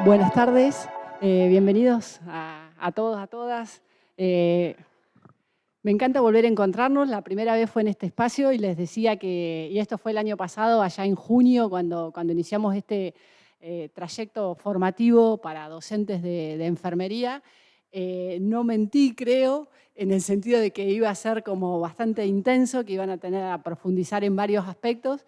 Buenas tardes, bienvenidos a todos, a todas. Me encanta volver a encontrarnos. La primera vez fue en este espacio y les decía que, y esto fue el año pasado, allá en junio, cuando iniciamos este trayecto formativo para docentes de enfermería. No mentí, creo, en el sentido de que iba a ser como bastante intenso, que iban a tener a profundizar en varios aspectos,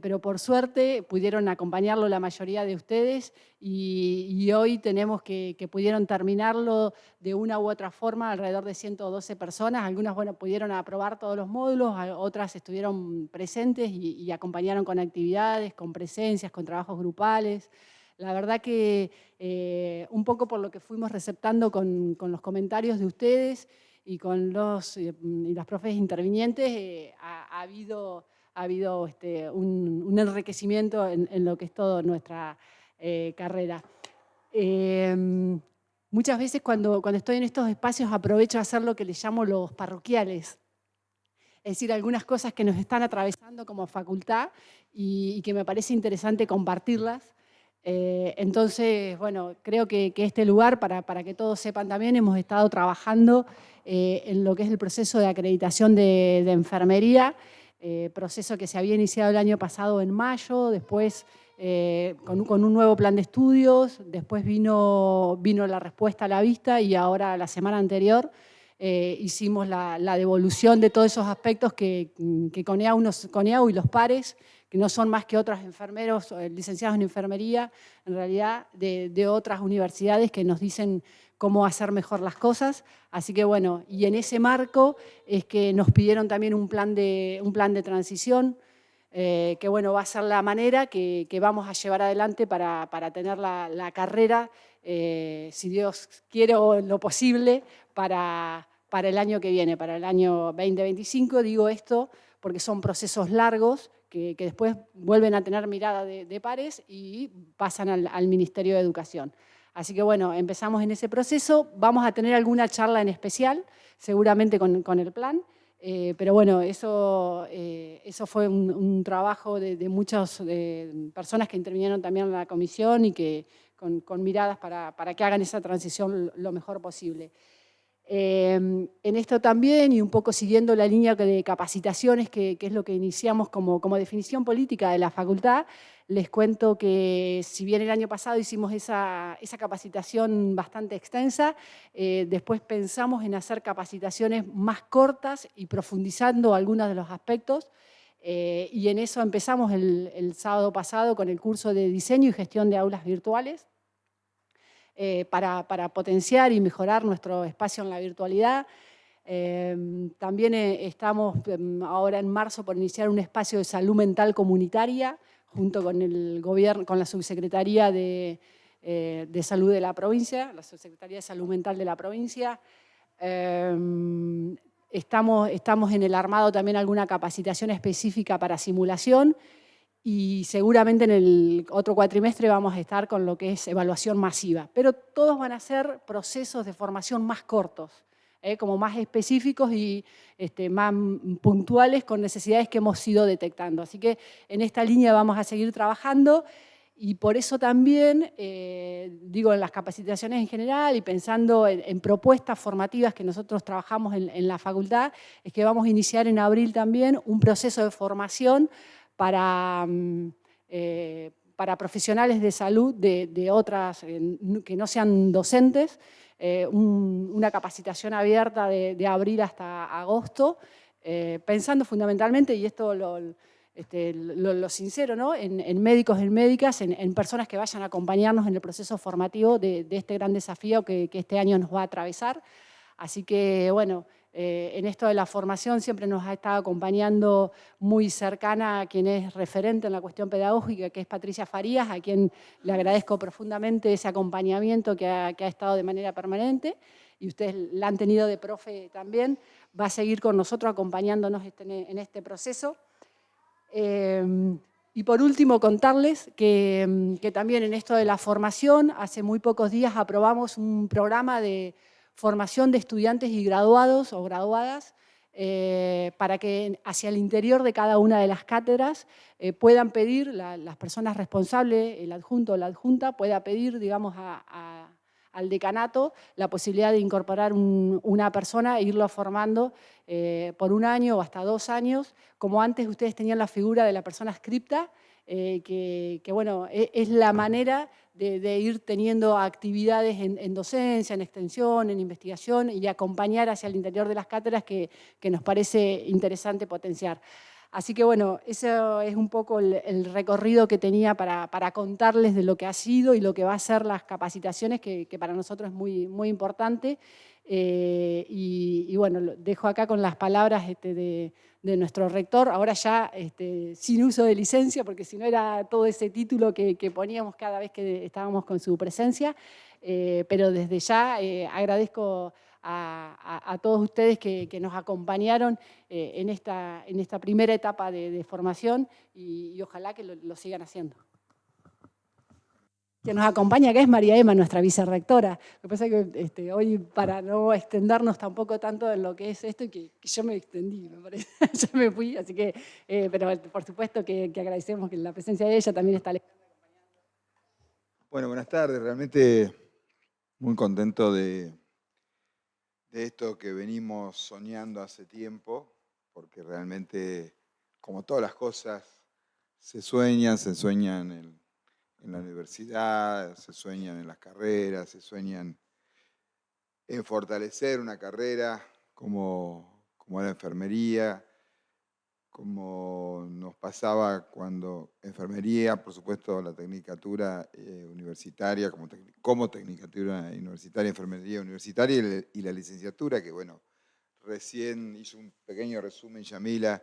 pero por suerte pudieron acompañarlo la mayoría de ustedes y hoy tenemos que pudieron terminarlo de una u otra forma, alrededor de 112 personas. Algunas, bueno, pudieron aprobar todos los módulos, otras estuvieron presentes y acompañaron con actividades, con presencias, con trabajos grupales. La verdad que un poco por lo que fuimos receptando con los comentarios de ustedes y con y las profes intervinientes, ha habido un enriquecimiento en lo que es toda nuestra carrera. Muchas veces cuando estoy en estos espacios aprovecho a hacer lo que les llamo los parroquiales. Es decir, algunas cosas que nos están atravesando como facultad y que me parece interesante compartirlas. Entonces, bueno, creo que este lugar, para que todos sepan también, hemos estado trabajando en lo que es el proceso de acreditación de enfermería, proceso que se había iniciado el año pasado en mayo, después con un nuevo plan de estudios, después vino la respuesta a la vista y ahora la semana anterior hicimos la devolución de todos esos aspectos que CONEAU y los pares, que no son más que otros enfermeros, licenciados en enfermería, en realidad de otras universidades que nos dicen cómo hacer mejor las cosas. Así que bueno, y en ese marco es que nos pidieron también un plan de transición, que bueno, va a ser la manera que vamos a llevar adelante para tener la carrera, si Dios quiere o lo posible, para el año que viene, para el año 2025. Digo esto porque son procesos largos que después vuelven a tener mirada de pares y pasan al Ministerio de Educación. Así que bueno, empezamos en ese proceso. Vamos a tener alguna charla en especial, seguramente con el plan. Pero bueno, eso fue un trabajo de muchas personas que intervinieron también en la comisión y que con miradas para que hagan esa transición lo mejor posible. En esto también, y un poco siguiendo la línea de capacitaciones, que es lo que iniciamos como definición política de la facultad, les cuento que si bien el año pasado hicimos esa capacitación bastante extensa, después pensamos en hacer capacitaciones más cortas y profundizando algunos de los aspectos, y en eso empezamos el sábado pasado con el curso de diseño y gestión de aulas virtuales, para potenciar y mejorar nuestro espacio en la virtualidad. También estamos ahora en marzo por iniciar un espacio de salud mental comunitaria junto con el gobierno, con la Subsecretaría de Salud de la provincia, la Subsecretaría de Salud Mental de la provincia. Estamos en el armado también alguna capacitación específica para simulación y seguramente en el otro cuatrimestre vamos a estar con lo que es evaluación masiva. Pero todos van a ser procesos de formación más cortos, como más específicos y más puntuales con necesidades que hemos ido detectando. Así que en esta línea vamos a seguir trabajando y por eso también, digo, en las capacitaciones en general y pensando en propuestas formativas que nosotros trabajamos en la facultad, es que vamos a iniciar en abril también un proceso de formación para profesionales de salud de otras, que no sean docentes, una capacitación abierta de abril hasta agosto, pensando fundamentalmente, y esto lo sincero, ¿no? en médicos, en médicas, en personas que vayan a acompañarnos en el proceso formativo de este gran desafío que este año nos va a atravesar. Así que, bueno, en esto de la formación siempre nos ha estado acompañando muy cercana a quien es referente en la cuestión pedagógica, que es Patricia Farías, a quien le agradezco profundamente ese acompañamiento que ha estado de manera permanente, y ustedes la han tenido de profe también, va a seguir con nosotros acompañándonos en este proceso. Y por último, contarles que también en esto de la formación, hace muy pocos días aprobamos un programa de formación de estudiantes y graduados o graduadas para que hacia el interior de cada una de las cátedras puedan pedir, las personas responsables, el adjunto o la adjunta, pueda pedir, digamos, al decanato la posibilidad de incorporar una persona e irlo formando por 1 año o hasta 2 años, como antes ustedes tenían la figura de la persona scripta, que bueno, es la manera de ir teniendo actividades en docencia, en extensión, en investigación y acompañar hacia el interior de las cátedras que nos parece interesante potenciar. Así que bueno, eso es un poco el recorrido que tenía para contarles de lo que ha sido y lo que va a ser las capacitaciones, que para nosotros es muy, muy importante. Y bueno, lo dejo acá con las palabras de nuestro rector, ahora ya sin uso de licencia, porque si no era todo ese título que poníamos cada vez que estábamos con su presencia, pero desde ya agradezco a todos ustedes que nos acompañaron en esta primera etapa de formación y ojalá que lo sigan haciendo. Que nos acompaña acá es María Emma, nuestra vicerrectora. Lo que pasa es que hoy, para no extendernos tampoco tanto en lo que es esto, que yo me extendí, me parece, ya me fui, así que, pero por supuesto que agradecemos que la presencia de ella también está Alejandra. Bueno, buenas tardes, realmente muy contento de esto que venimos soñando hace tiempo, porque realmente, como todas las cosas, se sueñan en la universidad, se sueñan en las carreras, se sueñan en fortalecer una carrera como la enfermería, como nos pasaba cuando enfermería, por supuesto la tecnicatura universitaria, como tecnicatura universitaria, enfermería universitaria y la licenciatura, que bueno, recién hizo un pequeño resumen Yamila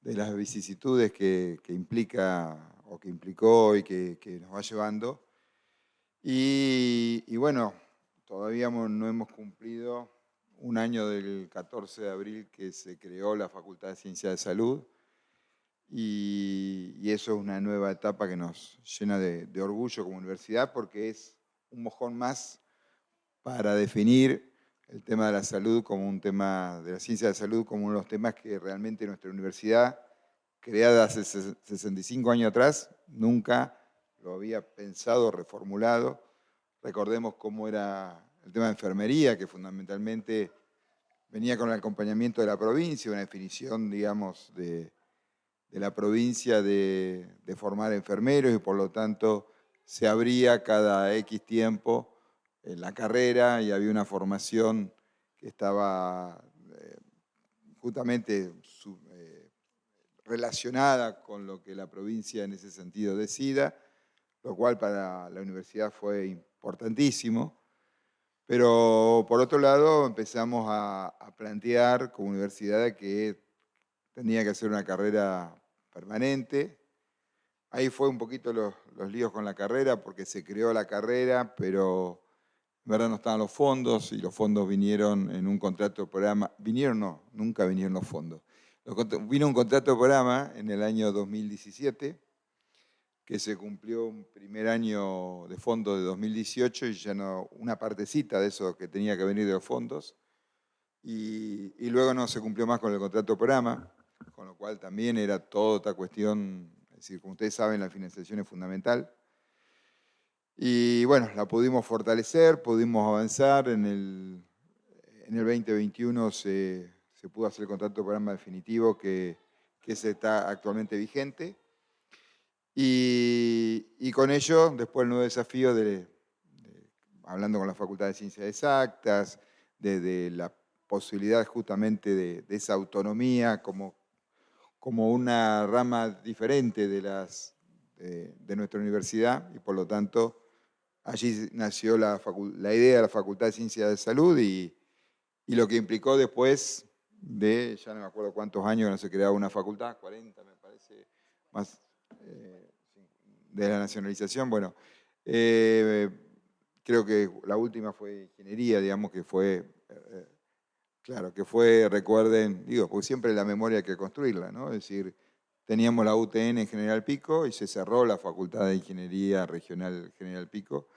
de las vicisitudes que implica o que implicó y que nos va llevando. Y bueno, todavía no hemos cumplido 1 año del 14 de abril que se creó la Facultad de Ciencias de Salud y eso es una nueva etapa que nos llena de orgullo como universidad porque es un mojón más para definir el tema de la salud como un tema, de la ciencia de salud como uno de los temas que realmente nuestra universidad, creada hace 65 años atrás, nunca lo había pensado, reformulado. Recordemos cómo era el tema de enfermería, que fundamentalmente venía con el acompañamiento de la provincia, una definición, digamos, de la provincia de formar enfermeros y por lo tanto se abría cada X tiempo la carrera y había una formación que estaba justamente relacionada con lo que la provincia en ese sentido decida, lo cual para la universidad fue importantísimo. Pero por otro lado empezamos a plantear como universidad que tenía que hacer una carrera permanente. Ahí fue un poquito los líos con la carrera porque se creó la carrera, pero en verdad no estaban los fondos y los fondos vinieron en un contrato de programa. Vinieron no, nunca vinieron los fondos. Vino un contrato de programa en el año 2017 que se cumplió un primer año de fondo de 2018 y ya no, una partecita de eso que tenía que venir de los fondos. Y luego no se cumplió más con el contrato de programa, con lo cual también era toda otra cuestión, es decir, como ustedes saben, la financiación es fundamental. Y bueno, la pudimos fortalecer, pudimos avanzar, en el 2021 se pudo hacer el contrato de programa definitivo que se está actualmente vigente. Y con ello, después el nuevo desafío hablando con la Facultad de Ciencias Exactas, de la posibilidad justamente de esa autonomía como una rama diferente de nuestra universidad y por lo tanto allí nació la idea de la Facultad de Ciencias de Salud y lo que implicó después de, ya no me acuerdo cuántos años que no se creaba una facultad, 40 me parece, más de la nacionalización, bueno, creo que la última fue ingeniería, digamos que fue, claro, que fue, recuerden, digo, porque siempre la memoria hay que construirla, ¿no? Es decir, teníamos la UTN en General Pico y se cerró la Facultad de Ingeniería Regional General Pico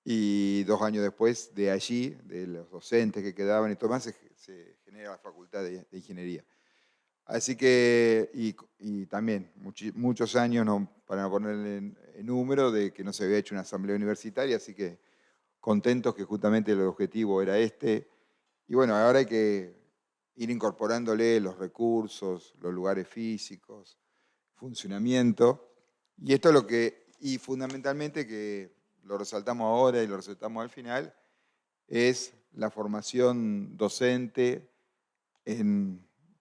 y 2 años después de allí, de los docentes que quedaban y todo más, se genera la Facultad de Ingeniería. Así que, y también muchos años, para no ponerle en número, de que no se había hecho una asamblea universitaria, así que contentos que justamente el objetivo era este. Y bueno, ahora hay que ir incorporándole los recursos, los lugares físicos, funcionamiento. Y esto es lo que, y fundamentalmente, que lo resaltamos ahora y lo resaltamos al final, es la formación docente,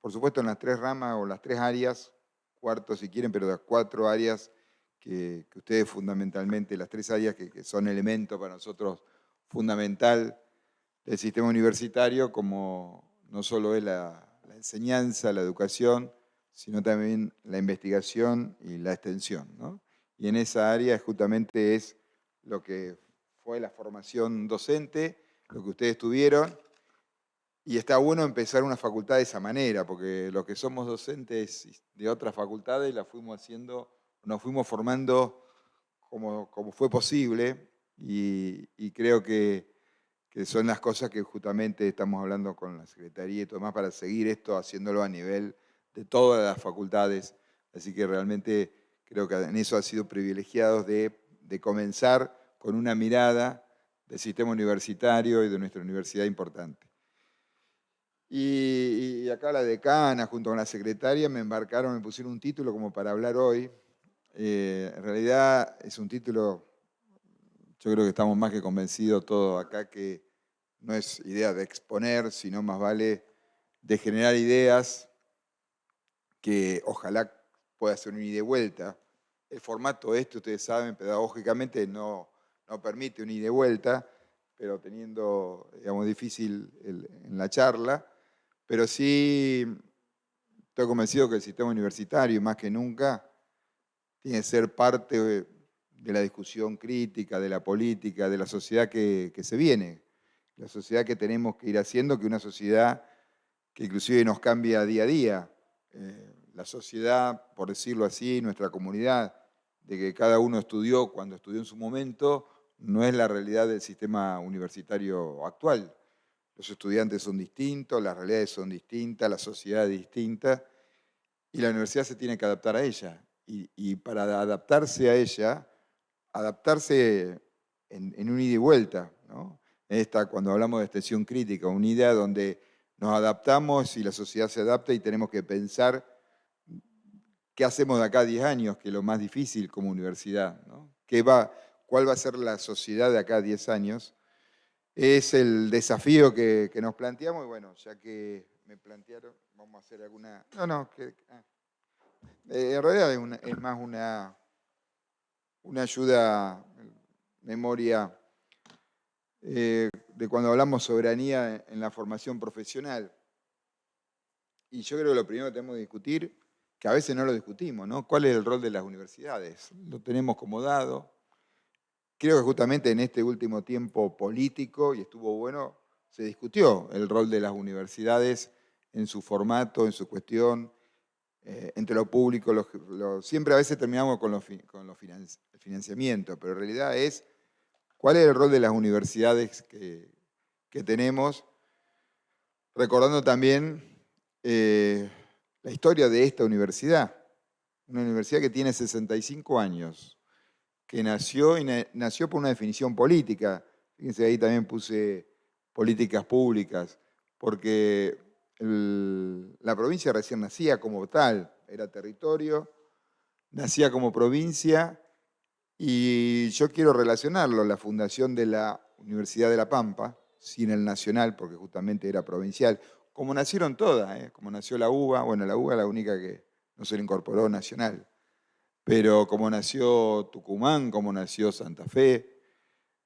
por supuesto en las 3 ramas o las 3 áreas, cuarto si quieren, pero las 4 áreas que ustedes fundamentalmente, las 3 áreas que son elementos para nosotros fundamental del sistema universitario, como no solo es la enseñanza, la educación, sino también la investigación y la extensión, ¿no? Y en esa área justamente es lo que fue la formación docente, lo que ustedes tuvieron, y está bueno empezar una facultad de esa manera, porque los que somos docentes de otras facultades la fuimos haciendo, nos fuimos formando como fue posible, y creo que son las cosas que justamente estamos hablando con la Secretaría y todo más para seguir esto, haciéndolo a nivel de todas las facultades. Así que realmente creo que en eso ha sido privilegiados de comenzar con una mirada del sistema universitario y de nuestra universidad importante. Y acá la decana, junto con la secretaria, me embarcaron, me pusieron un título como para hablar hoy. En realidad es un título, yo creo que estamos más que convencidos todos acá, que no es idea de exponer, sino más vale de generar ideas que ojalá pueda ser un ida y vuelta. El formato ustedes saben, pedagógicamente no permite un ida y vuelta, pero teniendo, digamos, difícil en la charla, pero sí estoy convencido que el sistema universitario, más que nunca, tiene que ser parte de la discusión crítica, de la política, de la sociedad que se viene, la sociedad que tenemos que ir haciendo, que una sociedad que inclusive nos cambia día a día. La sociedad, por decirlo así, nuestra comunidad, de que cada uno estudió cuando estudió en su momento, no es la realidad del sistema universitario actual. Los estudiantes son distintos, las realidades son distintas, la sociedad es distinta, y la universidad se tiene que adaptar a ella. Y para adaptarse a ella, adaptarse en un ida y vuelta, ¿no? Cuando hablamos de extensión crítica, una idea donde nos adaptamos y la sociedad se adapta y tenemos que pensar qué hacemos de acá a 10 años, que es lo más difícil como universidad, ¿no? ¿Cuál va a ser la sociedad de acá a 10 años? Es el desafío que nos planteamos, y bueno, ya que me plantearon, vamos a hacer alguna... en realidad es más una ayuda, memoria, de cuando hablamos soberanía en la formación profesional. Y yo creo que lo primero que tenemos que discutir, que a veces no lo discutimos, ¿no? ¿Cuál es el rol de las universidades? Lo tenemos como dado. Creo que justamente en este último tiempo político, y estuvo bueno, se discutió el rol de las universidades en su formato, en su cuestión, entre lo público. Siempre a veces terminamos con el financiamiento, pero en realidad es cuál es el rol de las universidades que tenemos, recordando también la historia de esta universidad, una universidad que tiene 65 años, que nació por una definición política. Fíjense, ahí también puse políticas públicas, porque la provincia recién nacía como tal, era territorio, nacía como provincia, y yo quiero relacionarlo, la fundación de la Universidad de La Pampa, sin el nacional, porque justamente era provincial, como nacieron todas, como nació la UBA, bueno, la UBA es la única que no se le incorporó nacional, pero como nació Tucumán, como nació Santa Fe,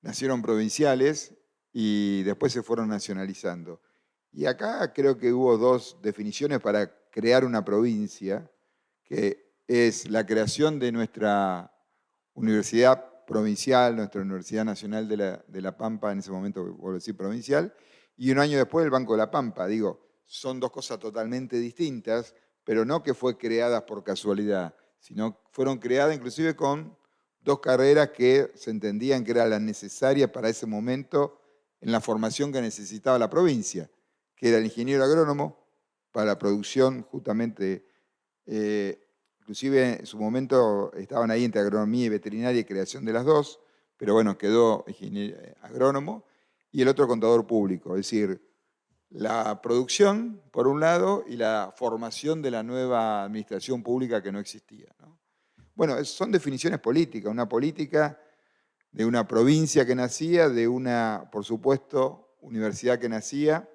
nacieron provinciales y después se fueron nacionalizando. Y acá creo que hubo 2 definiciones para crear una provincia, que es la creación de nuestra universidad provincial, nuestra Universidad Nacional de la Pampa, en ese momento vuelvo a decir provincial, y un año después el Banco de la Pampa. Digo, son 2 cosas totalmente distintas, pero no que fue creadas por casualidad, sino fueron creadas inclusive con 2 carreras que se entendían que eran las necesarias para ese momento en la formación que necesitaba la provincia, que era el ingeniero agrónomo para la producción justamente, inclusive en su momento estaban ahí entre agronomía y veterinaria y creación de las dos, pero bueno, quedó ingeniero agrónomo, y el otro contador público, es decir, la producción, por un lado, y la formación de la nueva administración pública que no existía, ¿no? Bueno, son definiciones políticas, una política de una provincia que nacía, de una, por supuesto, universidad que nacía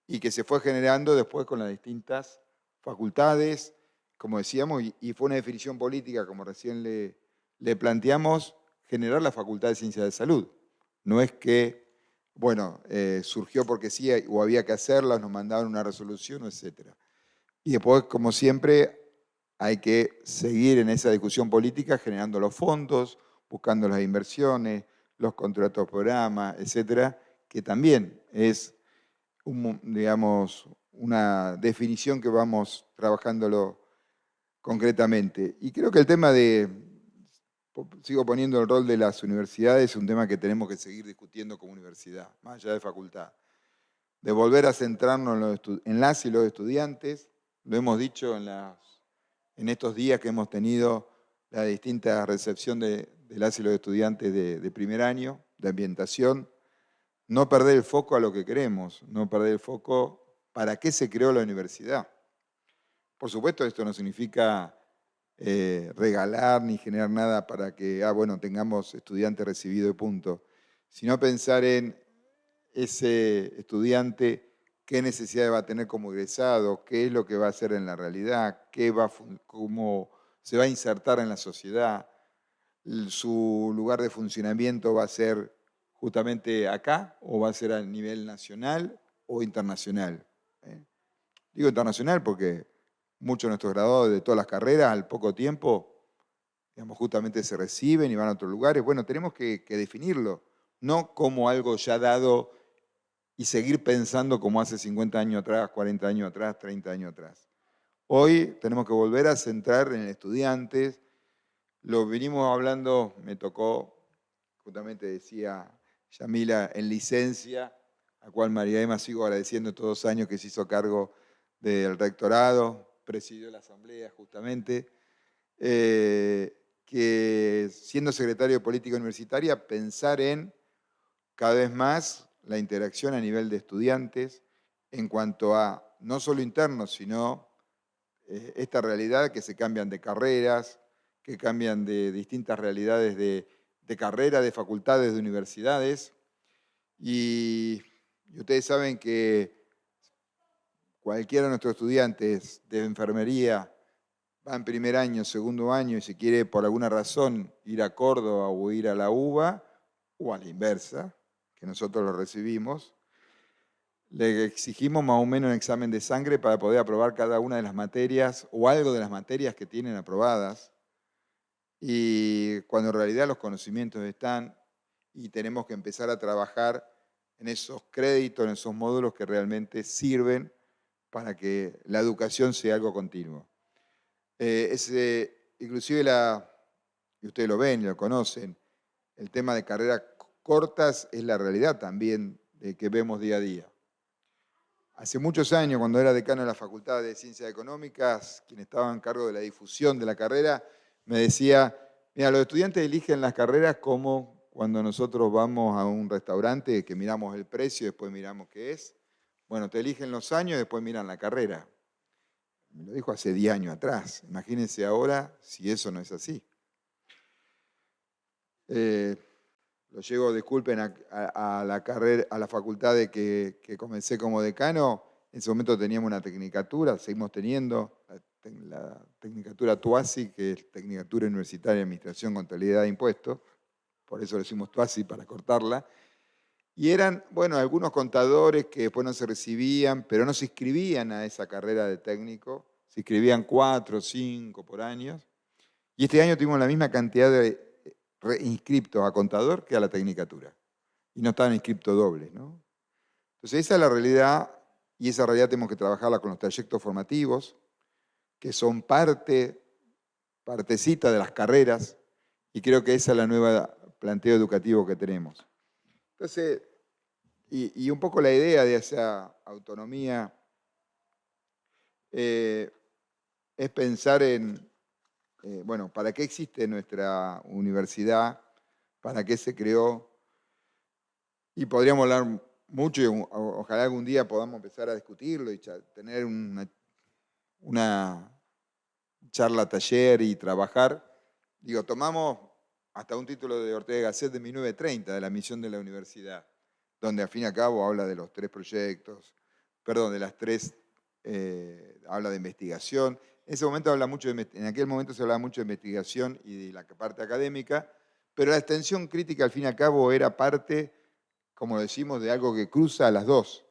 y que se fue generando después con las distintas facultades, como decíamos, y fue una definición política, como recién le planteamos, generar la Facultad de Ciencias de Salud. No es que, bueno, surgió porque sí o había que hacerla, nos mandaron una resolución, etc. Y después, como siempre, hay que seguir en esa discusión política generando los fondos, buscando las inversiones, los contratos programa, etcétera, que también es, digamos, una definición que vamos trabajándolo concretamente. Y creo que el tema sigo poniendo el rol de las universidades, es un tema que tenemos que seguir discutiendo como universidad, más allá de facultad. De volver a centrarnos en las y los estudiantes, lo hemos dicho en estos días que hemos tenido la distinta recepción de las y los estudiantes de primer año, de ambientación, no perder el foco a lo que queremos, no perder el foco para qué se creó la universidad. Por supuesto, esto no significa regalar ni generar nada para que, bueno, tengamos estudiantes recibidos de punto, sino pensar en ese estudiante, qué necesidades va a tener como egresado, qué es lo que va a hacer en la realidad, cómo se va a insertar en la sociedad, su lugar de funcionamiento va a ser justamente acá o va a ser a nivel nacional o internacional. Digo internacional porque muchos de nuestros graduados de todas las carreras al poco tiempo, digamos, justamente se reciben y van a otros lugares. Bueno, tenemos que definirlo, no como algo ya dado y seguir pensando como hace 50 años atrás, 40 años atrás, 30 años atrás. Hoy tenemos que volver a centrar en estudiantes. Lo venimos hablando, me tocó, justamente decía Yamila, en licencia, a cual María Emma sigo agradeciendo todos los años que se hizo cargo del rectorado, presidió la asamblea justamente, que siendo secretario de Política Universitaria, pensar en cada vez más la interacción a nivel de estudiantes en cuanto a no solo internos, sino esta realidad que se cambian de carreras, que cambian de distintas realidades de carreras, de facultades, de universidades. Y ustedes saben que cualquiera de nuestros estudiantes de enfermería va en primer año, segundo año, y si quiere por alguna razón ir a Córdoba o ir a la UBA, o a la inversa, que nosotros lo recibimos, le exigimos más o menos un examen de sangre para poder aprobar cada una de las materias o algo de las materias que tienen aprobadas. Y cuando en realidad los conocimientos están y tenemos que empezar a trabajar en esos créditos, en esos módulos que realmente sirven para que la educación sea algo continuo. Inclusive, y ustedes lo ven y lo conocen, el tema de carreras cortas es la realidad también que vemos día a día. Hace muchos años, cuando era decano de la Facultad de Ciencias Económicas, quien estaba en cargo de la difusión de la carrera, me decía, mira, los estudiantes eligen las carreras como cuando nosotros vamos a un restaurante que miramos el precio y después miramos qué es. Bueno, te eligen los años y después miran la carrera. Me lo dijo hace 10 años atrás. Imagínense ahora si eso no es así. Lo llevo, disculpen, a la facultad de que comencé como decano. En ese momento teníamos una tecnicatura, seguimos teniendo la tecnicatura TUASI, que es Tecnicatura Universitaria de Administración, Contabilidad e Impuestos. Por eso le decimos TUASI, para cortarla. Y eran, bueno, algunos contadores que después no se recibían, pero no se inscribían a esa carrera de técnico. Se inscribían 4 o 5 por año. Y este año tuvimos la misma cantidad de inscriptos a contador que a la tecnicatura. Y no estaban inscriptos dobles, ¿no? Entonces esa es la realidad, y esa realidad tenemos que trabajarla con los trayectos formativos, que son partecita de las carreras, y creo que esa es la nueva planteo educativo que tenemos. Entonces, y un poco la idea de esa autonomía es pensar en, bueno, ¿para qué existe nuestra universidad? ¿Para qué se creó? Y podríamos hablar mucho y ojalá algún día podamos empezar a discutirlo y tener una charla taller y trabajar. Digo, tomamos hasta un título de Ortega Gasset de 1930, de la misión de la universidad, donde al fin y al cabo habla de los tres proyectos, perdón, de las tres, habla de investigación. En ese momento en aquel momento se hablaba mucho de investigación y de la parte académica, pero la extensión crítica al fin y al cabo era parte, como decimos, de algo que cruza a las dos.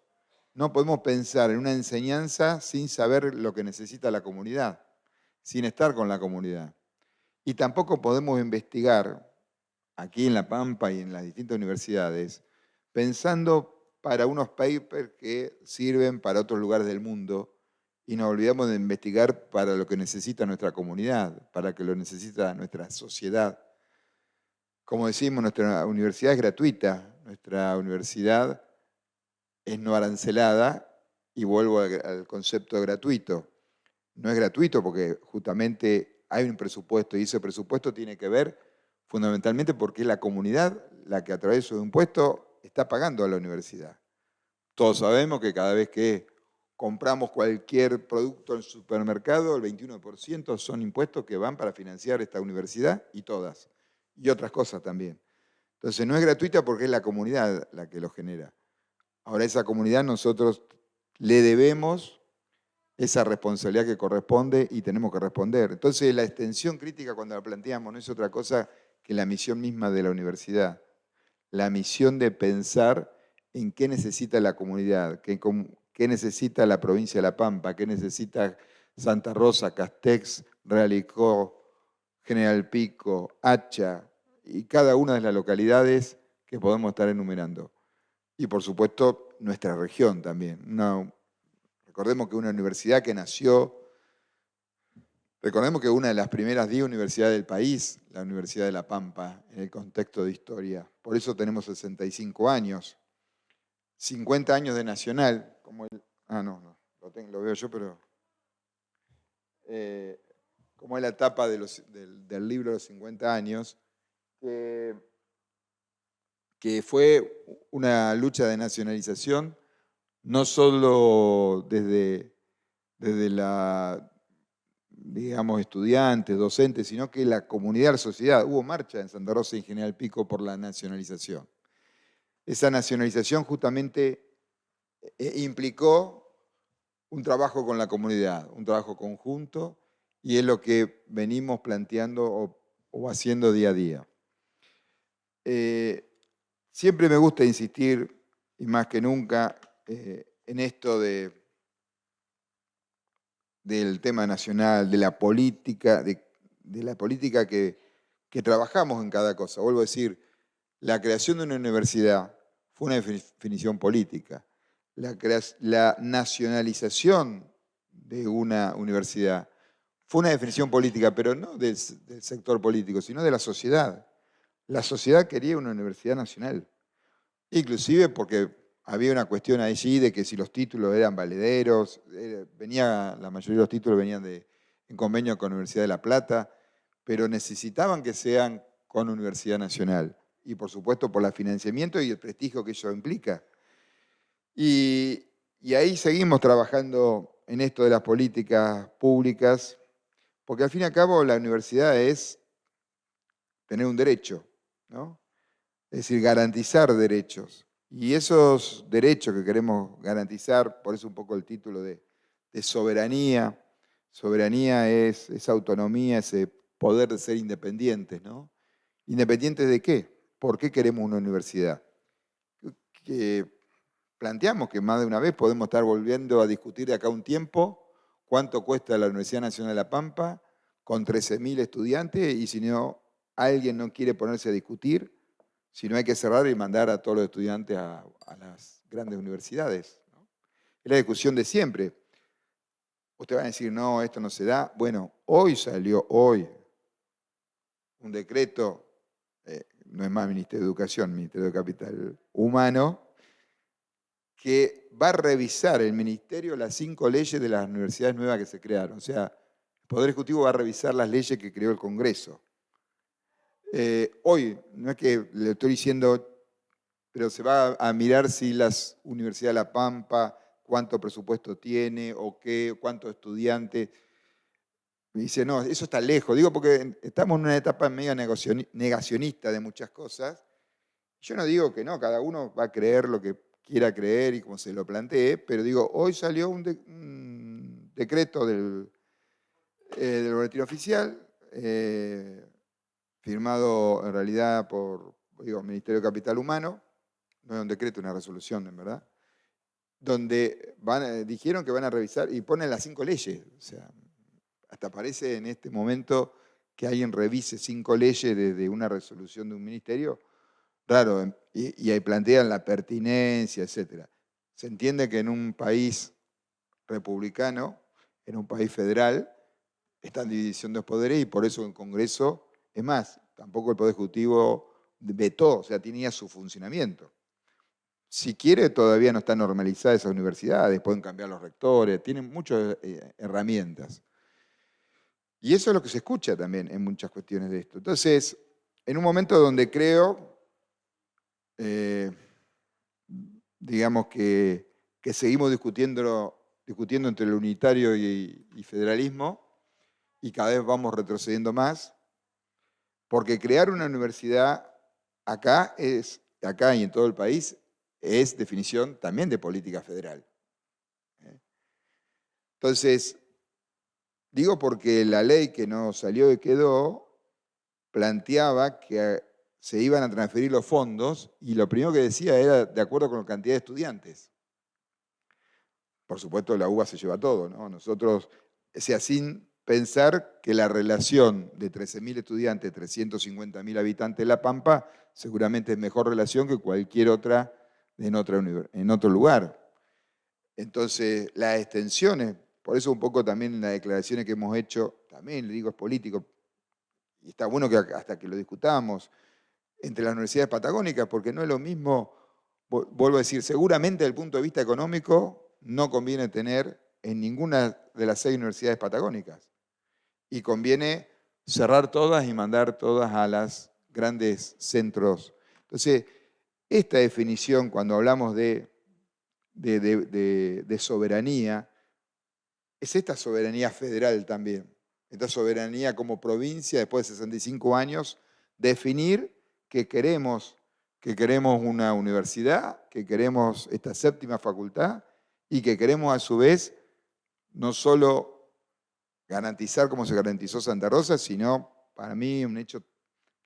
No podemos pensar en una enseñanza sin saber lo que necesita la comunidad, sin estar con la comunidad. Y tampoco podemos investigar aquí en La Pampa y en las distintas universidades pensando para unos papers que sirven para otros lugares del mundo y nos olvidamos de investigar para lo que necesita nuestra comunidad, para lo que lo necesita nuestra sociedad. Como decimos, nuestra universidad es gratuita, nuestra universidad es no arancelada y vuelvo al concepto de gratuito. No es gratuito porque justamente hay un presupuesto y ese presupuesto tiene que ver fundamentalmente porque es la comunidad la que a través de su impuesto está pagando a la universidad. Todos sabemos que cada vez que compramos cualquier producto en el supermercado, el 21% son impuestos que van para financiar esta universidad y todas, y otras cosas también. Entonces no es gratuita porque es la comunidad la que lo genera. Ahora esa comunidad nosotros le debemos esa responsabilidad que corresponde y tenemos que responder. Entonces la extensión crítica cuando la planteamos no es otra cosa que la misión misma de la universidad. La misión de pensar en qué necesita la comunidad, qué necesita la provincia de La Pampa, qué necesita Santa Rosa, Castex, Realicó, General Pico, Hacha y cada una de las localidades que podemos estar enumerando. Y por supuesto nuestra región también. Recordemos que una universidad que nació, recordemos que una de las primeras 10 universidades del país, la Universidad de La Pampa, en el contexto de historia. Por eso tenemos 65 años, 50 años de Nacional, como lo veo yo, pero como es la etapa del libro de los 50 años, que fue una lucha de nacionalización, no solo desde la, digamos, estudiantes, docentes, sino que la comunidad, la sociedad. Hubo marcha en Santa Rosa y General Pico por la nacionalización. Esa nacionalización justamente implicó un trabajo con la comunidad, un trabajo conjunto, y es lo que venimos planteando o haciendo día a día. Siempre me gusta insistir, y más que nunca, en esto del tema nacional, de la política, de la política que trabajamos en cada cosa. Vuelvo a decir, la creación de una universidad fue una definición política. La nacionalización de una universidad fue una definición política, pero no del sector político, sino de la sociedad. La sociedad quería una universidad nacional, inclusive porque había una cuestión allí de que si los títulos eran valederos, la mayoría de los títulos venían en convenio con la Universidad de La Plata, pero necesitaban que sean con Universidad Nacional. Y por supuesto por el financiamiento y el prestigio que eso implica. Y ahí seguimos trabajando en esto de las políticas públicas, porque al fin y al cabo la universidad es tener un derecho, ¿no? Es decir, garantizar derechos. Y esos derechos que queremos garantizar, por eso un poco el título de soberanía. Soberanía es esa autonomía, ese poder de ser independientes, ¿no? ¿Independientes de qué? ¿Por qué queremos una universidad? Que planteamos que más de una vez podemos estar volviendo a discutir de acá un tiempo cuánto cuesta la Universidad Nacional de La Pampa con 13.000 estudiantes y si no, alguien no quiere ponerse a discutir, si no hay que cerrar y mandar a todos los estudiantes a las grandes universidades, ¿no? Es la discusión de siempre. Ustedes van a decir, no, esto no se da. Bueno, salió un decreto, no es más Ministerio de Educación, Ministerio de Capital Humano, que va a revisar el ministerio las 5 leyes de las universidades nuevas que se crearon. O sea, el Poder Ejecutivo va a revisar las leyes que creó el Congreso. Hoy, no es que le estoy diciendo, pero se va a mirar si las universidades de La Pampa, cuánto presupuesto tiene, o qué, cuántos estudiantes. Me dice, no, eso está lejos. Digo, porque estamos en una etapa medio negacionista de muchas cosas. Yo no digo que no, cada uno va a creer lo que quiera creer y como se lo plantee, pero digo, hoy salió un decreto del Boletín Oficial, firmado en realidad por, digo, Ministerio de Capital Humano, no es un decreto, una resolución, en verdad, donde dijeron que van a revisar y ponen las 5 leyes. O sea, hasta parece en este momento que alguien revise 5 leyes desde una resolución de un ministerio. Claro, y ahí plantean la pertinencia, etc. Se entiende que en un país republicano, en un país federal, está en división de los poderes y por eso el Congreso, es más, tampoco el Poder Ejecutivo vetó, o sea, tenía su funcionamiento. Si quiere, todavía no está normalizada esa universidades, pueden cambiar los rectores, tienen muchas herramientas. Y eso es lo que se escucha también en muchas cuestiones de esto. Entonces, en un momento donde creo, digamos que seguimos discutiendo entre el unitario y federalismo, y cada vez vamos retrocediendo más, porque crear una universidad acá y en todo el país es definición también de política federal. Entonces, digo porque la ley que no salió y quedó planteaba que se iban a transferir los fondos y lo primero que decía era de acuerdo con la cantidad de estudiantes. Por supuesto, la UBA se lleva todo, ¿no? Nosotros, o sea, sin pensar que la relación de 13.000 estudiantes, 350.000 habitantes de La Pampa, seguramente es mejor relación que cualquier otra en otro lugar. Entonces, las extensiones, por eso un poco también en las declaraciones que hemos hecho, también le digo es político, y está bueno que hasta que lo discutamos, entre las universidades patagónicas, porque no es lo mismo, vuelvo a decir, seguramente desde el punto de vista económico no conviene tener en ninguna de las 6 universidades patagónicas. Y conviene cerrar todas y mandar todas a los grandes centros. Entonces, esta definición, cuando hablamos de soberanía, es esta soberanía federal también. Esta soberanía como provincia, después de 65 años, definir que queremos una universidad, que queremos esta 7ª facultad y que queremos a su vez no solo garantizar como se garantizó Santa Rosa, sino para mí un hecho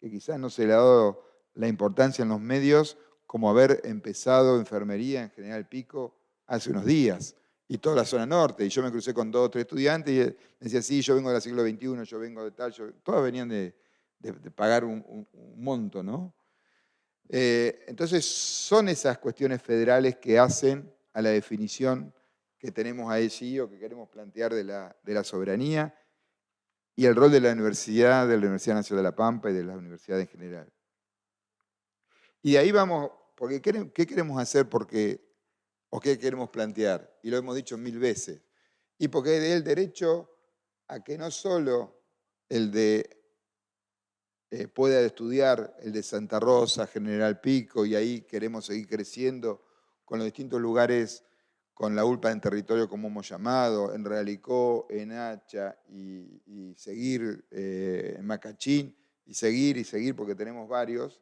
que quizás no se le ha dado la importancia en los medios como haber empezado enfermería en General Pico hace unos días y toda la zona norte. Y yo me crucé con 2 o 3 estudiantes y me decía, sí, yo vengo del siglo XXI, yo vengo de tal, todos venían de pagar un monto, ¿no? Entonces son esas cuestiones federales que hacen a la definición que tenemos allí o que queremos plantear de la soberanía y el rol de la Universidad Nacional de La Pampa y de las universidades en general. Y de ahí vamos, porque ¿qué queremos hacer? ¿O qué queremos plantear? Y lo hemos dicho 1000 veces. Y porque es el derecho a que no solo el de pueda estudiar el de Santa Rosa, General Pico, y ahí queremos seguir creciendo con los distintos lugares, con la ULPA en territorio como hemos llamado, en Realicó, en Hacha, y seguir en Macachín, y seguir, porque tenemos varios,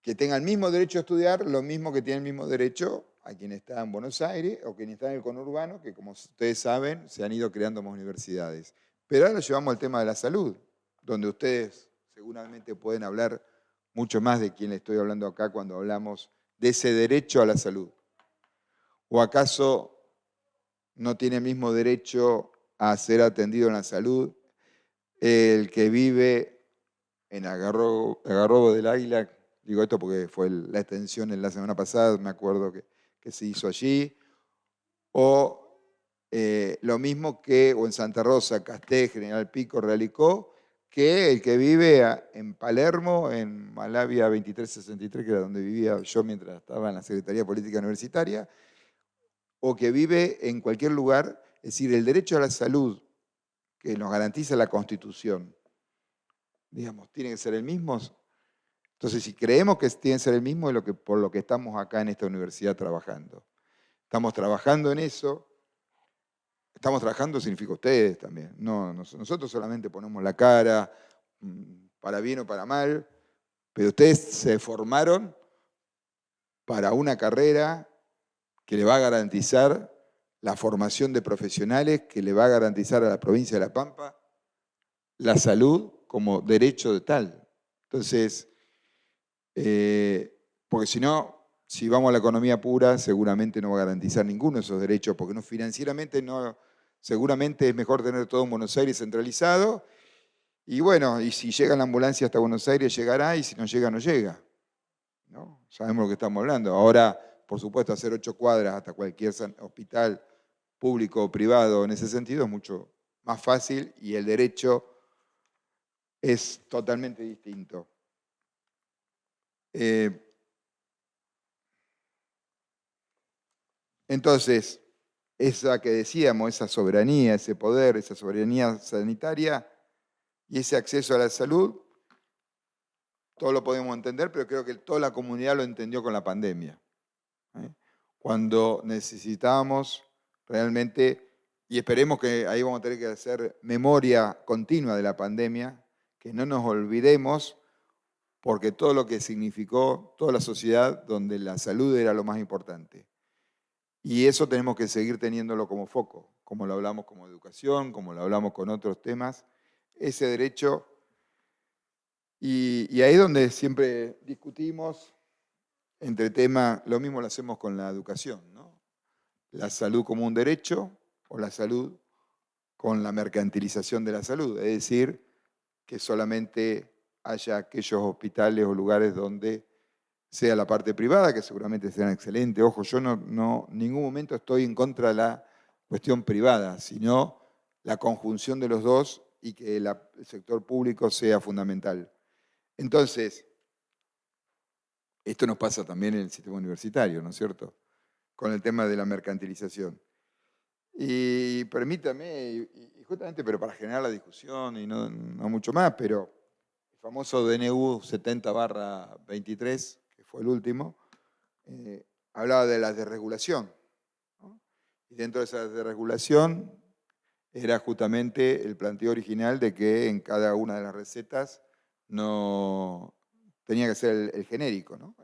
que tengan el mismo derecho a estudiar, lo mismo que tienen el mismo derecho a quien está en Buenos Aires o quien está en el conurbano, que como ustedes saben, se han ido creando más universidades. Pero ahora llevamos al tema de la salud, donde ustedes seguramente pueden hablar mucho más de quien le estoy hablando acá cuando hablamos de ese derecho a la salud. ¿O acaso no tiene el mismo derecho a ser atendido en la salud el que vive en Algarrobo del Águila? Digo esto porque fue la extensión en la semana pasada, me acuerdo que se hizo allí. O lo mismo que o en Santa Rosa, Casté, General Pico, Realicó, que el que vive en Palermo, en Malavia 2363, que era donde vivía yo mientras estaba en la Secretaría de Política Universitaria, o que vive en cualquier lugar. Es decir, el derecho a la salud que nos garantiza la Constitución, digamos, tiene que ser el mismo. Entonces, si creemos que tiene que ser el mismo, es por lo que estamos acá en esta universidad trabajando. Estamos trabajando en eso. Estamos trabajando significa ustedes también. No, nosotros solamente ponemos la cara, para bien o para mal, pero ustedes se formaron para una carrera que le va a garantizar la formación de profesionales, que le va a garantizar a la provincia de La Pampa la salud como derecho de tal. Entonces, porque si no, si vamos a la economía pura, seguramente no va a garantizar ninguno de esos derechos, porque no, financieramente no, seguramente es mejor tener todo en Buenos Aires centralizado. Y bueno, y si llega la ambulancia hasta Buenos Aires, llegará, y si no llega, no llega, ¿no? Sabemos lo que estamos hablando. Ahora, por supuesto, hacer 8 cuadras hasta cualquier hospital público o privado en ese sentido es mucho más fácil y el derecho es totalmente distinto. Entonces, esa que decíamos, esa soberanía, ese poder, esa soberanía sanitaria y ese acceso a la salud, todo lo podemos entender, pero creo que toda la comunidad lo entendió con la pandemia. Cuando necesitábamos realmente, y esperemos que ahí vamos a tener que hacer memoria continua de la pandemia, que no nos olvidemos, porque todo lo que significó toda la sociedad donde la salud era lo más importante. Y eso tenemos que seguir teniéndolo como foco, como lo hablamos como educación, como lo hablamos con otros temas, ese derecho. Y ahí es donde siempre discutimos entre temas, lo mismo lo hacemos con la educación, ¿no? La salud como un derecho o la salud con la mercantilización de la salud, es decir, que solamente haya aquellos hospitales o lugares donde sea la parte privada, que seguramente sean excelentes. Ojo, yo no en ningún momento estoy en contra de la cuestión privada, sino la conjunción de los dos y que el sector público sea fundamental. Entonces, esto nos pasa también en el sistema universitario, ¿no es cierto? Con el tema de la mercantilización. Y permítame, y justamente, pero para generar la discusión y no mucho más, pero el famoso DNU 70/23, que fue el último, hablaba de la desregulación, ¿no? Y dentro de esa desregulación era justamente el planteo original de que en cada una de las recetas no tenía que ser el genérico, ¿no?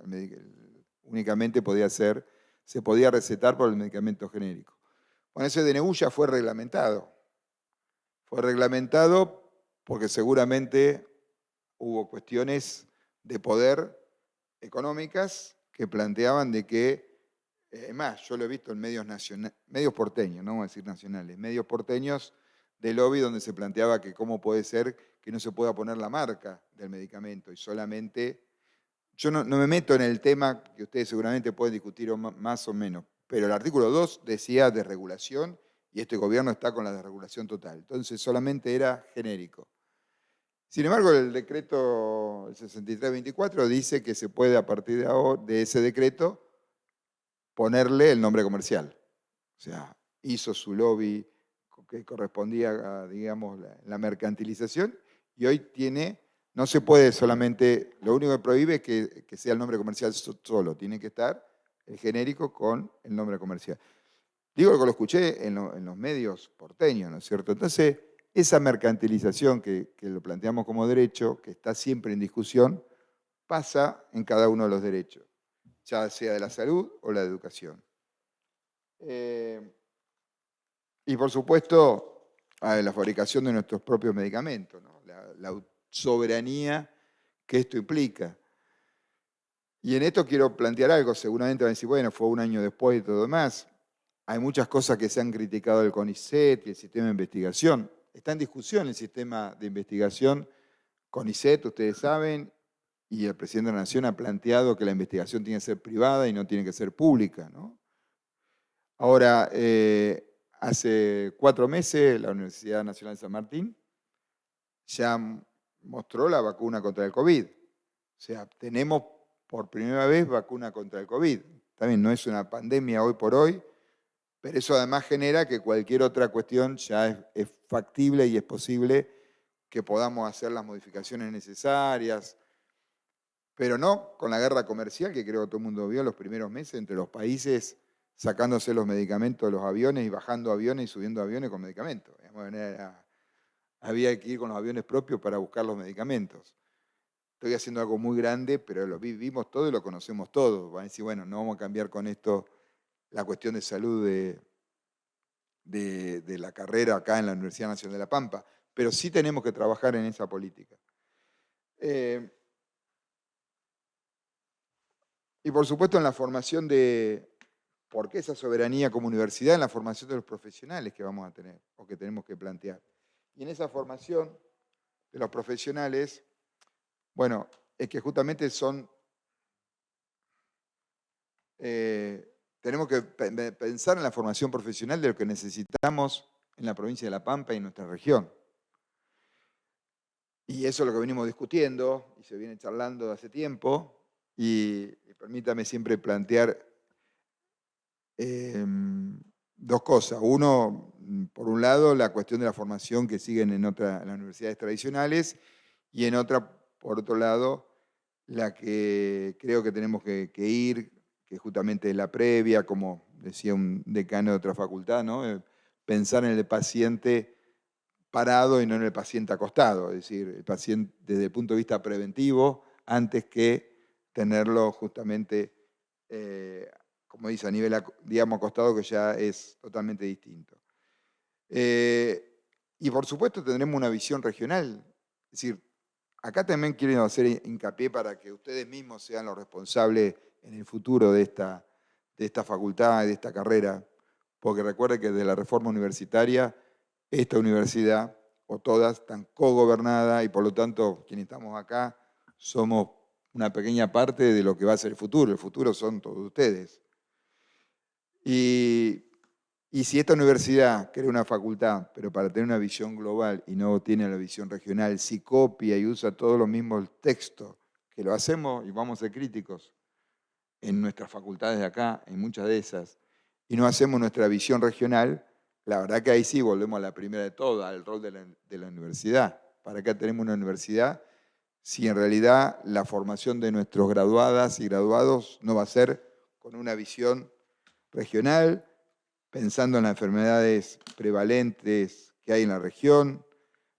Únicamente se podía recetar por el medicamento genérico. Bueno, ese DNU ya fue reglamentado. Fue reglamentado porque seguramente hubo cuestiones de poder económicas que planteaban de que, más, yo lo he visto en medios porteños, no vamos a decir nacionales, medios porteños de lobby donde se planteaba que cómo puede ser que no se pueda poner la marca del medicamento y solamente, yo no me meto en el tema que ustedes seguramente pueden discutir más o menos, pero el artículo 2 decía desregulación y este gobierno está con la desregulación total, entonces solamente era genérico. Sin embargo, el decreto 6324 dice que se puede a partir de ahora, de ese decreto, ponerle el nombre comercial. O sea, hizo su lobby que correspondía a, digamos, la mercantilización y hoy no se puede solamente, lo único que prohíbe es que sea el nombre comercial solo, tiene que estar el genérico con el nombre comercial. Digo que lo escuché en los medios porteños, ¿no es cierto? Entonces, esa mercantilización que lo planteamos como derecho, que está siempre en discusión, pasa en cada uno de los derechos, ya sea de la salud o la educación. Y por supuesto, la fabricación de nuestros propios medicamentos, ¿no? La soberanía que esto implica. Y en esto quiero plantear algo, seguramente van a decir, bueno, fue un año después y todo demás. Hay muchas cosas que se han criticado del CONICET y el sistema de investigación. Está en discusión el sistema de investigación. CONICET, ustedes saben, y el presidente de la Nación ha planteado que la investigación tiene que ser privada y no tiene que ser pública, ¿no? Ahora, hace 4 meses, la Universidad Nacional de San Martín ya mostró la vacuna contra el COVID. O sea, tenemos por primera vez vacuna contra el COVID. También no es una pandemia hoy por hoy, pero eso además genera que cualquier otra cuestión ya es factible y es posible que podamos hacer las modificaciones necesarias, pero no con la guerra comercial que creo que todo el mundo vio en los primeros meses entre los países sacándose los medicamentos de los aviones y bajando aviones y subiendo aviones con medicamentos. Había que ir con los aviones propios para buscar los medicamentos. Estoy haciendo algo muy grande, pero lo vivimos todo y lo conocemos todo. Van a decir, bueno, no vamos a cambiar con esto la cuestión de salud de la carrera acá en la Universidad Nacional de La Pampa, pero sí tenemos que trabajar en esa política. Y por supuesto en la formación ¿por qué esa soberanía como universidad? En la formación de los profesionales que vamos a tener o que tenemos que plantear. Y en esa formación de los profesionales, bueno, es que justamente tenemos que pensar en la formación profesional de lo que necesitamos en la provincia de La Pampa y en nuestra región. Y eso es lo que venimos discutiendo y se viene charlando hace tiempo. Y permítame siempre plantear dos cosas. Uno, por un lado, la cuestión de la formación que siguen en las universidades tradicionales y en otra, por otro lado, la que creo que tenemos que ir, que justamente es la previa, como decía un decano de otra facultad, ¿no? Pensar en el paciente parado y no en el paciente acostado, es decir, el paciente desde el punto de vista preventivo, antes que tenerlo justamente, como dice, a nivel, digamos, acostado, que ya es totalmente distinto. Y por supuesto tendremos una visión regional, es decir, acá también quiero hacer hincapié para que ustedes mismos sean los responsables en el futuro de esta facultad y de esta carrera, porque recuerden que desde la reforma universitaria, esta universidad, o todas, están cogobernadas y por lo tanto, quienes estamos acá, somos una pequeña parte de lo que va a ser el futuro son todos ustedes. Y si esta universidad crea una facultad, pero para tener una visión global y no tiene la visión regional, si copia y usa todos los mismos textos, que lo hacemos y vamos a ser críticos en nuestras facultades de acá, en muchas de esas, y no hacemos nuestra visión regional, la verdad que ahí sí volvemos a la primera de todas, al rol de la universidad. ¿Para qué tenemos una universidad si en realidad la formación de nuestros graduadas y graduados no va a ser con una visión regional, pensando en las enfermedades prevalentes que hay en la región,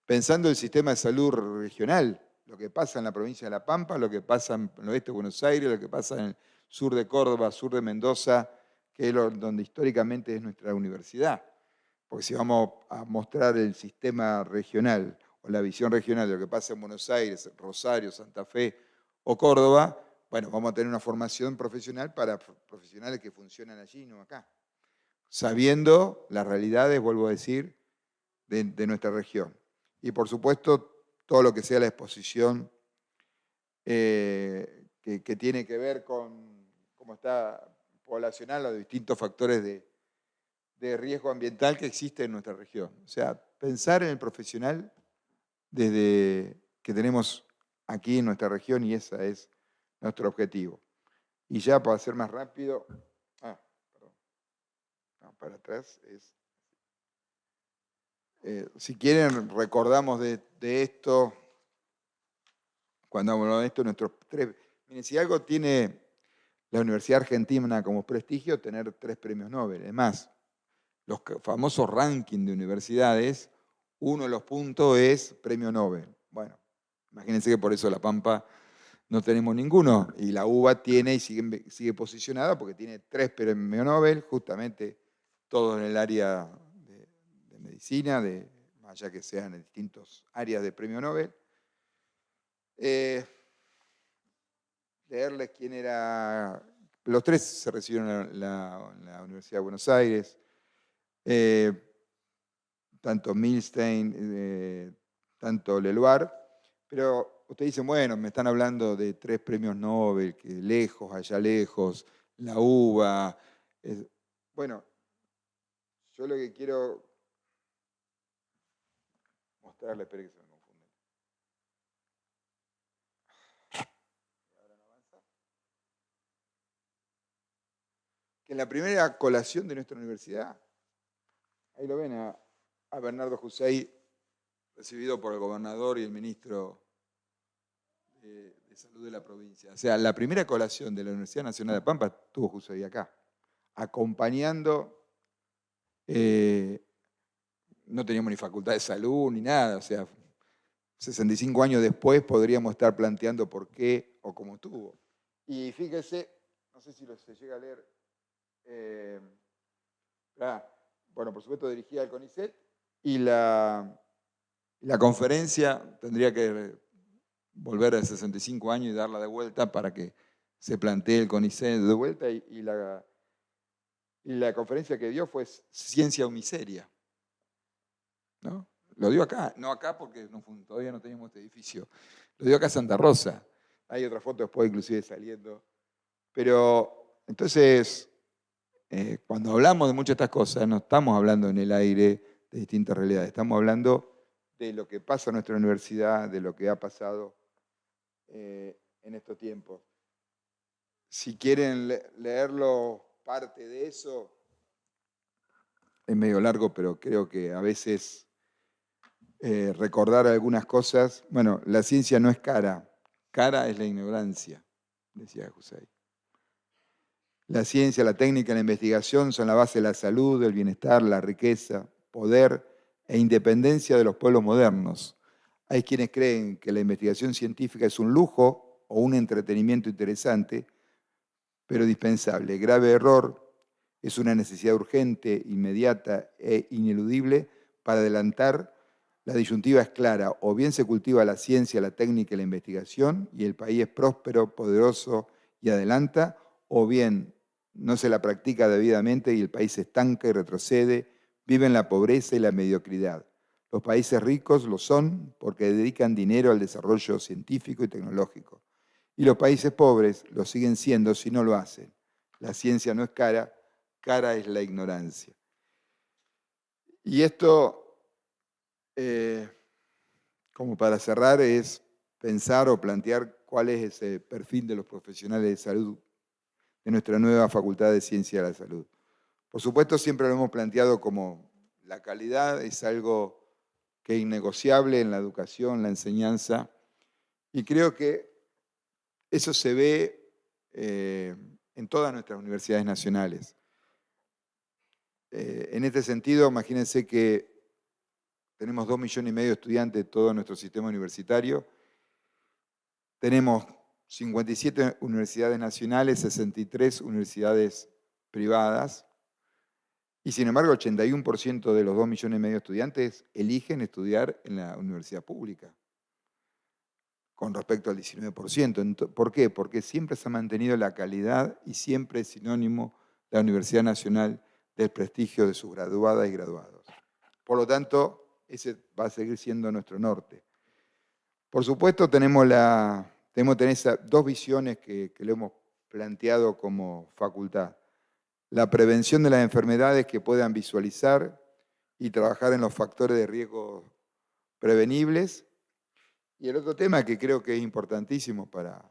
pensando en el sistema de salud regional, lo que pasa en la provincia de La Pampa, lo que pasa en el oeste de Buenos Aires, lo que pasa en el sur de Córdoba, sur de Mendoza, que es donde históricamente es nuestra universidad. Porque si vamos a mostrar el sistema regional o la visión regional de lo que pasa en Buenos Aires, Rosario, Santa Fe o Córdoba, bueno, vamos a tener una formación profesional para profesionales que funcionan allí, no acá. Sabiendo las realidades, vuelvo a decir, de nuestra región. Y por supuesto, todo lo que sea la exposición que tiene que ver con cómo está poblacional, los distintos factores de riesgo ambiental que existen en nuestra región. O sea, pensar en el profesional desde que tenemos aquí en nuestra región y ese es nuestro objetivo. Y ya para ser más rápido, perdón, no, para atrás es... si quieren, recordamos de esto, cuando hablamos de esto, nuestros tres... Miren, si algo tiene la Universidad Argentina como prestigio, tener 3 premios Nobel. Además, los famosos rankings de universidades, uno de los puntos es premio Nobel. Bueno, imagínense que por eso La Pampa no tenemos ninguno, y la UBA tiene y sigue posicionada porque tiene 3 premios Nobel, justamente todos en el área de medicina, más allá que sean en distintas áreas de premio Nobel. Leerles quién era... Los 3 se recibieron en la Universidad de Buenos Aires. Tanto Milstein, tanto Leluar, pero ustedes dicen, bueno, me están hablando de 3 premios Nobel, que lejos, allá lejos, la UBA. Bueno, yo lo que quiero mostrarles, esperen que se me confunde. que en la primera colación de nuestra universidad, ahí lo ven a Bernardo Hussein, recibido por el gobernador y el ministro de Salud de la provincia. O sea, la primera colación de la Universidad Nacional de Pampa tuvo Hussein acá, acompañando, no teníamos ni facultad de salud ni nada, o sea, 65 años después podríamos estar planteando por qué o cómo estuvo. Y fíjese, no sé si se llega a leer, bueno, por supuesto dirigida al CONICET, y la conferencia tendría que volver a 65 años y darla de vuelta para que se plantee el CONICET de vuelta, y la conferencia que dio fue Ciencia o Miseria, ¿no? Lo dio acá, no acá porque todavía no teníamos este edificio, lo dio acá Santa Rosa. Hay otra foto después inclusive saliendo. Pero entonces, cuando hablamos de muchas de estas cosas, no estamos hablando en el aire de distintas realidades, estamos hablando de lo que pasa en nuestra universidad, de lo que ha pasado en estos tiempos. Si quieren leerlo, parte de eso, es medio largo, pero creo que a veces recordar algunas cosas. Bueno, la ciencia no es cara, cara es la ignorancia, decía Hussein. La ciencia, la técnica y la investigación son la base de la salud, del bienestar, la riqueza, poder e independencia de los pueblos modernos. Hay quienes creen que la investigación científica es un lujo o un entretenimiento interesante, pero dispensable. Grave error, es una necesidad urgente, inmediata e ineludible para adelantar. La disyuntiva es clara: o bien se cultiva la ciencia, la técnica y la investigación y el país es próspero, poderoso y adelanta, o bien no se la practica debidamente y el país se estanca y retrocede, vive en la pobreza y la mediocridad. Los países ricos lo son porque dedican dinero al desarrollo científico y tecnológico. Y los países pobres lo siguen siendo si no lo hacen. La ciencia no es cara, cara es la ignorancia. Y esto, como para cerrar, es pensar o plantear cuál es ese perfil de los profesionales de salud de nuestra nueva Facultad de Ciencia de la Salud. Por supuesto, siempre lo hemos planteado como la calidad es algo que es innegociable en la educación, la enseñanza, y creo que eso se ve en todas nuestras universidades nacionales. En este sentido, imagínense que tenemos 2,5 millones de estudiantes de todo nuestro sistema universitario, tenemos 57 universidades nacionales, 63 universidades privadas, y sin embargo, el 81% de los 2,5 millones de estudiantes eligen estudiar en la universidad pública, con respecto al 19%. ¿Por qué? Porque siempre se ha mantenido la calidad y siempre es sinónimo la Universidad Nacional del prestigio de sus graduadas y graduados. Por lo tanto, ese va a seguir siendo nuestro norte. Por supuesto, tenemos esas dos visiones que lo hemos planteado como facultad. La prevención de las enfermedades que puedan visualizar y trabajar en los factores de riesgo prevenibles. Y el otro tema que creo que es importantísimo para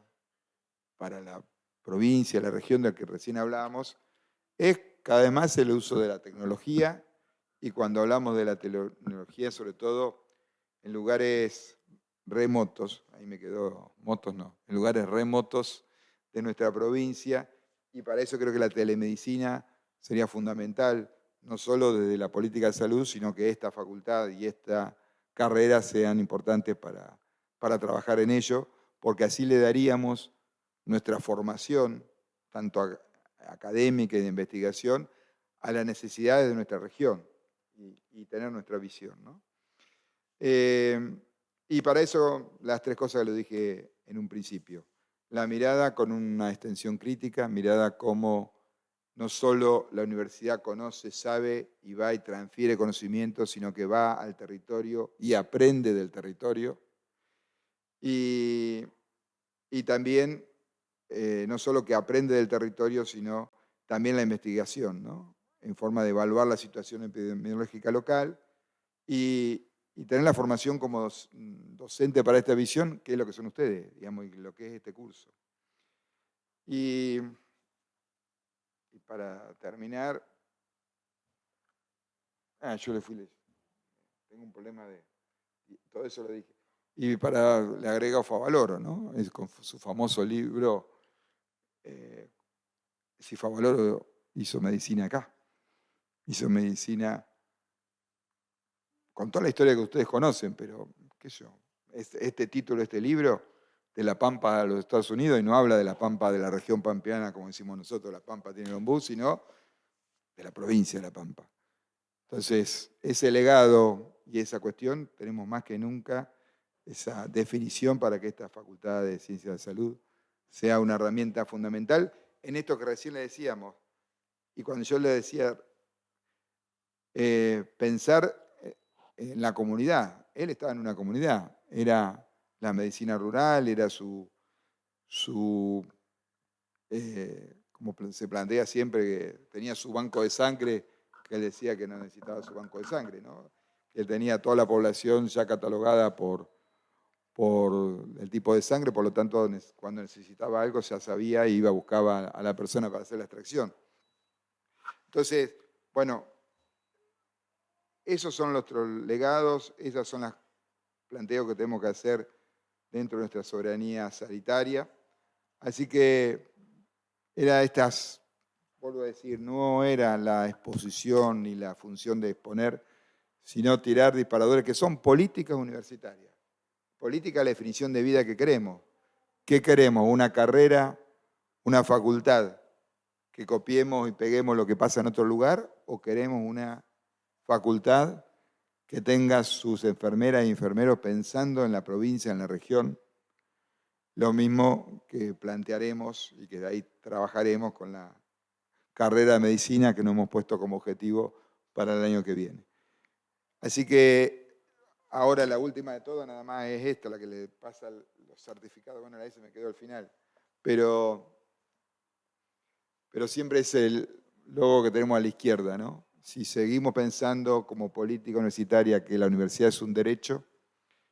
la provincia, la región de la que recién hablábamos, es cada vez más el uso de la tecnología, y cuando hablamos de la tecnología, sobre todo en lugares remotos, ahí me quedó, motos no, en lugares remotos de nuestra provincia, y para eso creo que la telemedicina sería fundamental, no solo desde la política de salud, sino que esta facultad y esta carrera sean importantes para trabajar en ello, porque así le daríamos nuestra formación, tanto académica y de investigación, a las necesidades de nuestra región y tener nuestra visión, ¿no? Y para eso, las tres cosas que lo dije en un principio. La mirada con una extensión crítica, mirada como no solo la universidad conoce, sabe y va y transfiere conocimiento, sino que va al territorio y aprende del territorio. Y también, no solo que aprende del territorio, sino también la investigación, ¿no? En forma de evaluar la situación epidemiológica local y tener la formación como docente para esta visión, que es lo que son ustedes, digamos, y lo que es este curso. Y Y para terminar, yo le fui leyendo. Tengo un problema de... Todo eso lo dije. Y le agrego Favaloro, ¿no? Es con su famoso libro, si Favaloro hizo medicina acá. Hizo medicina con toda la historia que ustedes conocen, pero qué sé yo, este título, este libro, de la Pampa a los Estados Unidos, y no habla de la Pampa de la región pampeana, como decimos nosotros, la Pampa tiene el ombú, sino de la provincia de La Pampa. Entonces, ese legado y esa cuestión, tenemos más que nunca esa definición para que esta Facultad de Ciencias de Salud sea una herramienta fundamental en esto que recién le decíamos. Y cuando yo le decía pensar en la comunidad, él estaba en una comunidad, era la medicina rural, era como se plantea siempre, que tenía su banco de sangre, que él decía que no necesitaba su banco de sangre, ¿no? Que él tenía toda la población ya catalogada por el tipo de sangre, por lo tanto, cuando necesitaba algo ya sabía y iba a buscar a la persona para hacer la extracción. Entonces, bueno, esos son nuestros legados, esos son los planteos que tenemos que hacer dentro de nuestra soberanía sanitaria. Así que vuelvo a decir, no era la exposición ni la función de exponer, sino tirar disparadores que son políticas universitarias. Política es la definición de vida que queremos. ¿Qué queremos? ¿Una carrera, una facultad que copiemos y peguemos lo que pasa en otro lugar? ¿O queremos una facultad que tenga sus enfermeras y enfermeros pensando en la provincia, en la región? Lo mismo que plantearemos y que de ahí trabajaremos con la carrera de medicina que nos hemos puesto como objetivo para el año que viene. Así que ahora la última de todo nada más es esta, la que le pasa los certificados. Bueno, la se me quedó al final. Pero siempre es el logo que tenemos a la izquierda, ¿no? Si seguimos pensando como política universitaria que la universidad es un derecho,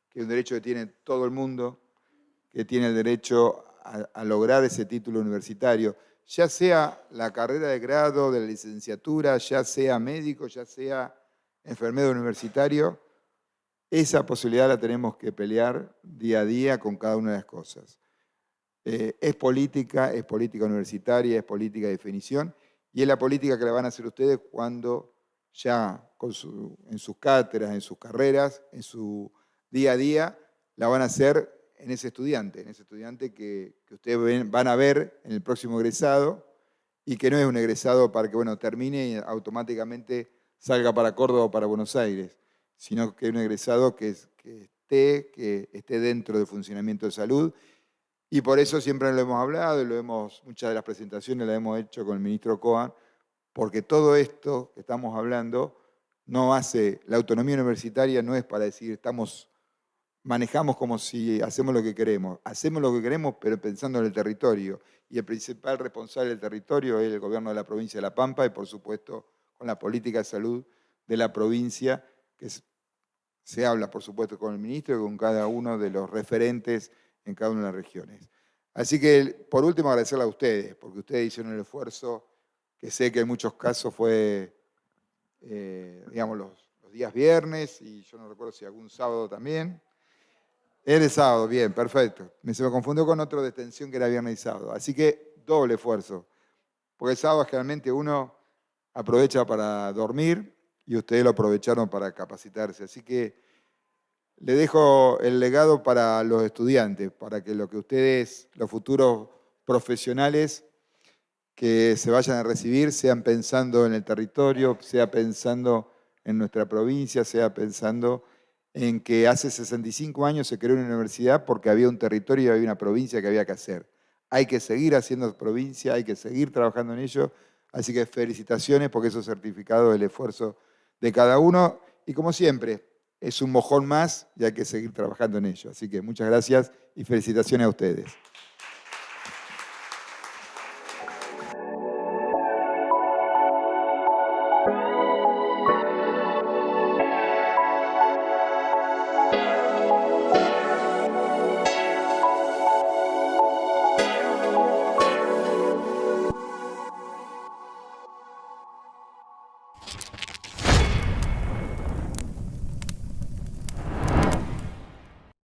que es un derecho que tiene todo el mundo, que tiene el derecho a lograr ese título universitario, ya sea la carrera de grado, de la licenciatura, ya sea médico, ya sea enfermero universitario, esa posibilidad la tenemos que pelear día a día con cada una de las cosas. Es política universitaria, es política de definición, y es la política que la van a hacer ustedes cuando ya en sus cátedras, en sus carreras, en su día a día, la van a hacer en ese estudiante que ustedes van a ver en el próximo egresado, y que no es un egresado para que termine y automáticamente salga para Córdoba o para Buenos Aires, sino que es un egresado que esté dentro del funcionamiento de salud. Y por eso siempre lo hemos hablado y muchas de las presentaciones las hemos hecho con el ministro Cohen, porque todo esto que estamos hablando la autonomía universitaria no es para decir manejamos como si hacemos lo que queremos. Hacemos lo que queremos, pero pensando en el territorio. Y el principal responsable del territorio es el gobierno de la provincia de La Pampa y, por supuesto, con la política de salud de la provincia, que se habla, por supuesto, con el ministro y con cada uno de los referentes en cada una de las regiones. Así que, por último, agradecerle a ustedes, porque ustedes hicieron el esfuerzo, que sé que en muchos casos fue, digamos, los días viernes, y yo no recuerdo si algún sábado también. Era sábado, bien, perfecto. Se me confundió con otro de extensión que era viernes y sábado. Así que doble esfuerzo. Porque el sábado generalmente uno aprovecha para dormir y ustedes lo aprovecharon para capacitarse. Así que le dejo el legado para los estudiantes, para que lo que ustedes, los futuros profesionales que se vayan a recibir, sean pensando en el territorio, sea pensando en nuestra provincia, sea pensando en que hace 65 años se creó una universidad porque había un territorio y había una provincia que había que hacer. Hay que seguir haciendo provincia, hay que seguir trabajando en ello. Así que felicitaciones porque esos certificados del esfuerzo de cada uno. Y como siempre, es un mojón más y hay que seguir trabajando en ello. Así que muchas gracias y felicitaciones a ustedes.